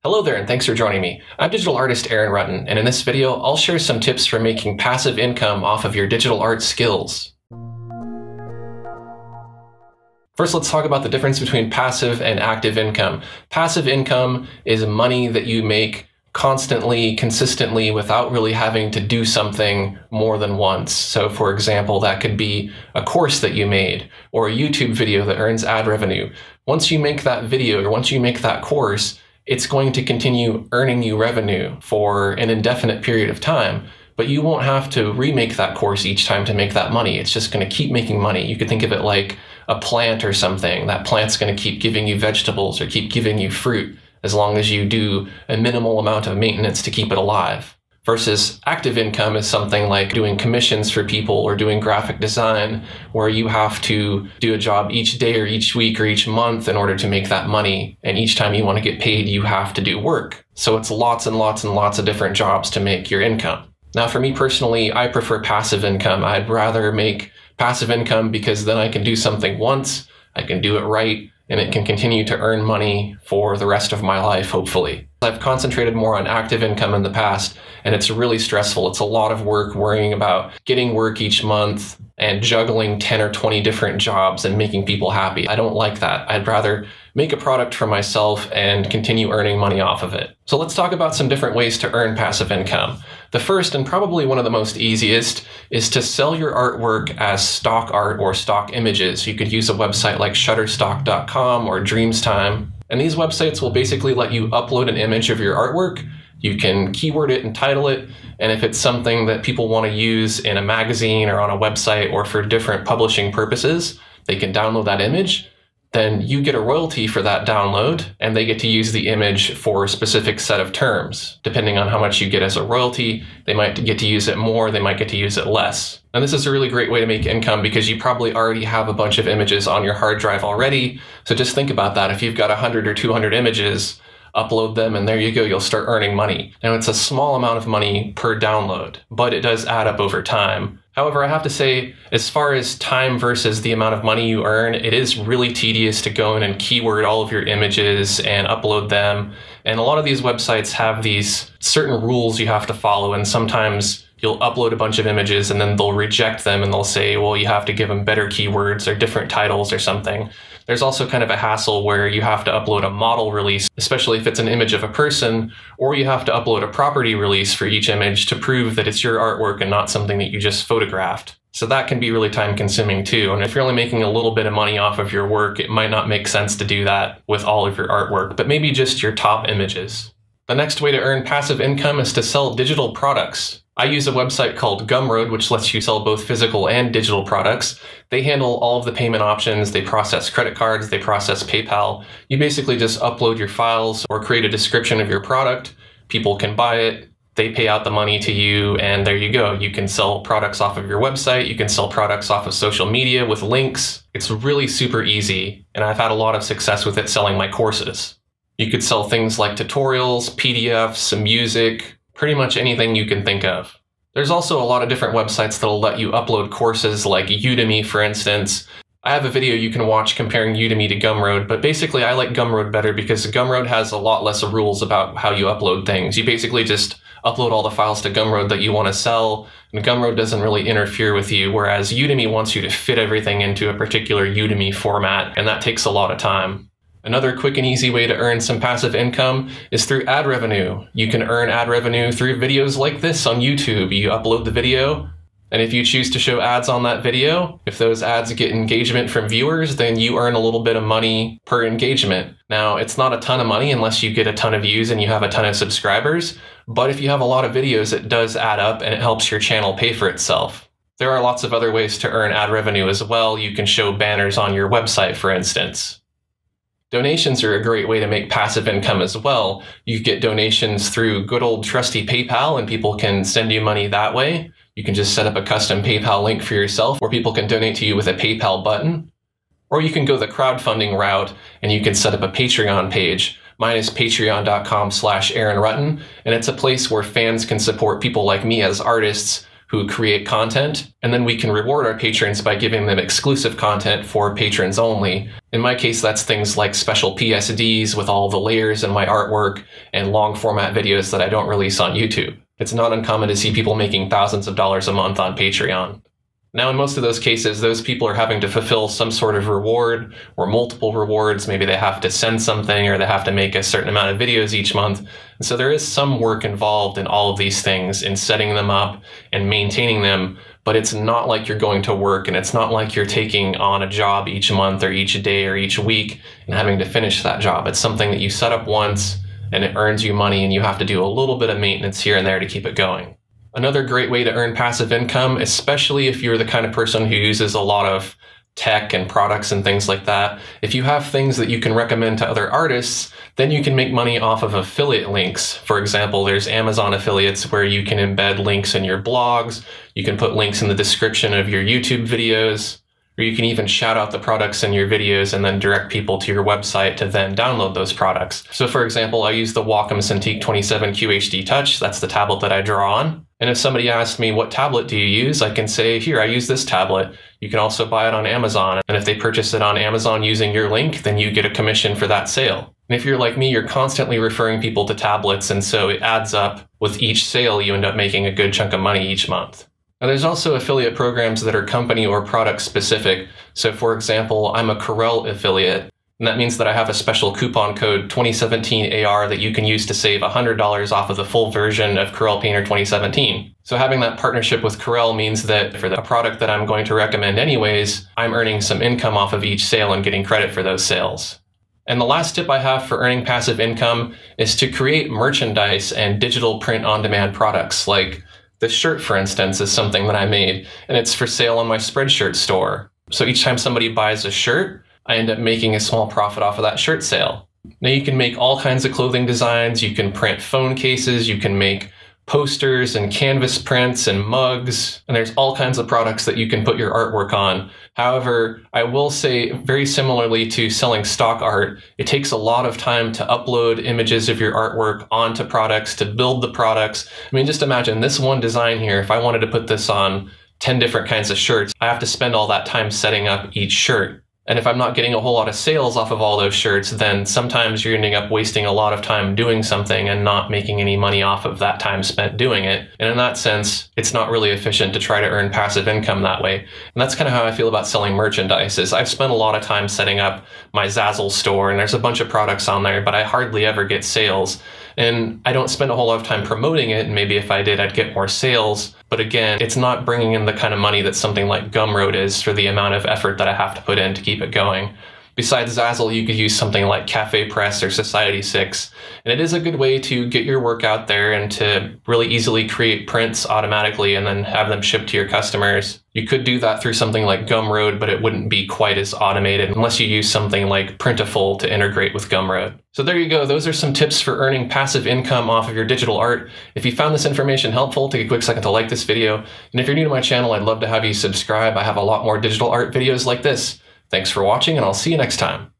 Hello there, and thanks for joining me. I'm digital artist Aaron Rutten, and in this video, I'll share some tips for making passive income off of your digital art skills. First, let's talk about the difference between passive and active income. Passive income is money that you make constantly, consistently, without really having to do something more than once. So for example, that could be a course that you made or a YouTube video that earns ad revenue. Once you make that video or once you make that course, it's going to continue earning you revenue for an indefinite period of time, but you won't have to remake that course each time to make that money. It's just going to keep making money. You could think of it like a plant or something. That plant's going to keep giving you vegetables or keep giving you fruit as long as you do a minimal amount of maintenance to keep it alive. Versus active income is something like doing commissions for people or doing graphic design, where you have to do a job each day or each week or each month in order to make that money. And each time you want to get paid, you have to do work. So it's lots and lots and lots of different jobs to make your income. Now, for me personally, I prefer passive income. I'd rather make passive income because then I can do something once, I can do it right, and it can continue to earn money for the rest of my life, hopefully. I've concentrated more on active income in the past, and it's really stressful. It's a lot of work worrying about getting work each month and juggling 10 or 20 different jobs and making people happy. I don't like that. I'd rather make a product for myself and continue earning money off of it. So let's talk about some different ways to earn passive income. The first, and probably one of the most easiest, is to sell your artwork as stock art or stock images. You could use a website like Shutterstock.com or Dreamstime. And these websites will basically let you upload an image of your artwork. You can keyword it and title it. And if it's something that people want to use in a magazine or on a website or for different publishing purposes, they can download that image. Then you get a royalty for that download, and they get to use the image for a specific set of terms. Depending on how much you get as a royalty, they might get to use it more, they might get to use it less. And this is a really great way to make income because you probably already have a bunch of images on your hard drive already. So just think about that. If you've got 100 or 200 images, upload them, and there you go, you'll start earning money. Now, it's a small amount of money per download, but it does add up over time. However, I have to say, as far as time versus the amount of money you earn, it is really tedious to go in and keyword all of your images and upload them. And a lot of these websites have these certain rules you have to follow, and sometimes you'll upload a bunch of images and then they'll reject them and they'll say, well, you have to give them better keywords or different titles or something. There's also kind of a hassle where you have to upload a model release, especially if it's an image of a person, or you have to upload a property release for each image to prove that it's your artwork and not something that you just photographed. So that can be really time consuming too. And if you're only making a little bit of money off of your work, it might not make sense to do that with all of your artwork, but maybe just your top images. The next way to earn passive income is to sell digital products. I use a website called Gumroad, which lets you sell both physical and digital products. They handle all of the payment options. They process credit cards. They process PayPal. You basically just upload your files or create a description of your product. People can buy it. They pay out the money to you, and there you go. You can sell products off of your website. You can sell products off of social media with links. It's really super easy, and I've had a lot of success with it selling my courses. You could sell things like tutorials, PDFs, some music, pretty much anything you can think of. There's also a lot of different websites that'll let you upload courses, like Udemy, for instance. I have a video you can watch comparing Udemy to Gumroad, but basically I like Gumroad better because Gumroad has a lot less rules about how you upload things. You basically just upload all the files to Gumroad that you want to sell, and Gumroad doesn't really interfere with you, whereas Udemy wants you to fit everything into a particular Udemy format, and that takes a lot of time. Another quick and easy way to earn some passive income is through ad revenue. You can earn ad revenue through videos like this on YouTube. You upload the video, and if you choose to show ads on that video, if those ads get engagement from viewers, then you earn a little bit of money per engagement. Now, it's not a ton of money unless you get a ton of views and you have a ton of subscribers, but if you have a lot of videos, it does add up and it helps your channel pay for itself. There are lots of other ways to earn ad revenue as well. You can show banners on your website, for instance. Donations are a great way to make passive income as well. You get donations through good old trusty PayPal, and people can send you money that way. You can just set up a custom PayPal link for yourself where people can donate to you with a PayPal button. Or you can go the crowdfunding route and you can set up a Patreon page. Mine is patreon.com/Aaron Rutten, and it's a place where fans can support people like me as artists who create content, and then we can reward our patrons by giving them exclusive content for patrons only. In my case, that's things like special PSDs with all the layers in my artwork and long format videos that I don't release on YouTube. It's not uncommon to see people making thousands of dollars a month on Patreon. Now, in most of those cases, those people are having to fulfill some sort of reward or multiple rewards. Maybe they have to send something or they have to make a certain amount of videos each month. And so there is some work involved in all of these things, in setting them up and maintaining them. But it's not like you're going to work, and it's not like you're taking on a job each month or each day or each week and having to finish that job. It's something that you set up once and it earns you money, and you have to do a little bit of maintenance here and there to keep it going. Another great way to earn passive income, especially if you're the kind of person who uses a lot of tech and products and things like that, if you have things that you can recommend to other artists, then you can make money off of affiliate links. For example, there's Amazon affiliates where you can embed links in your blogs, you can put links in the description of your YouTube videos, or you can even shout out the products in your videos and then direct people to your website to then download those products. So for example, I use the Wacom Cintiq 27 QHD Touch. That's the tablet that I draw on. And if somebody asks me, what tablet do you use? I can say, here, I use this tablet. You can also buy it on Amazon. And if they purchase it on Amazon using your link, then you get a commission for that sale. And if you're like me, you're constantly referring people to tablets. And so it adds up. With each sale, you end up making a good chunk of money each month. Now, there's also affiliate programs that are company or product specific. So for example, I'm a Corel affiliate. And that means that I have a special coupon code 2017AR that you can use to save $100 off of the full version of Corel Painter 2017. So having that partnership with Corel means that for the product that I'm going to recommend anyways, I'm earning some income off of each sale and getting credit for those sales. And the last tip I have for earning passive income is to create merchandise and digital print on-demand products. Like this shirt, for instance, is something that I made, and it's for sale on my Spreadshirt store. So each time somebody buys a shirt, I end up making a small profit off of that shirt sale. Now you can make all kinds of clothing designs, you can print phone cases, you can make posters and canvas prints and mugs, and there's all kinds of products that you can put your artwork on. However, I will say, very similarly to selling stock art, it takes a lot of time to upload images of your artwork onto products, to build the products. I mean, just imagine this one design here. If I wanted to put this on 10 different kinds of shirts, I have to spend all that time setting up each shirt. And if I'm not getting a whole lot of sales off of all those shirts, then sometimes you're ending up wasting a lot of time doing something and not making any money off of that time spent doing it. And in that sense, it's not really efficient to try to earn passive income that way. And that's kind of how I feel about selling merchandise. Is I've spent a lot of time setting up my Zazzle store, and there's a bunch of products on there, but I hardly ever get sales. And I don't spend a whole lot of time promoting it, and maybe if I did, I'd get more sales. But again, it's not bringing in the kind of money that something like Gumroad is for the amount of effort that I have to put in to keep it going. Besides Zazzle, you could use something like Cafe Press or Society6. And it is a good way to get your work out there and to really easily create prints automatically and then have them shipped to your customers. You could do that through something like Gumroad, but it wouldn't be quite as automated unless you use something like Printful to integrate with Gumroad. So there you go. Those are some tips for earning passive income off of your digital art. If you found this information helpful, take a quick second to like this video. And if you're new to my channel, I'd love to have you subscribe. I have a lot more digital art videos like this. Thanks for watching, and I'll see you next time.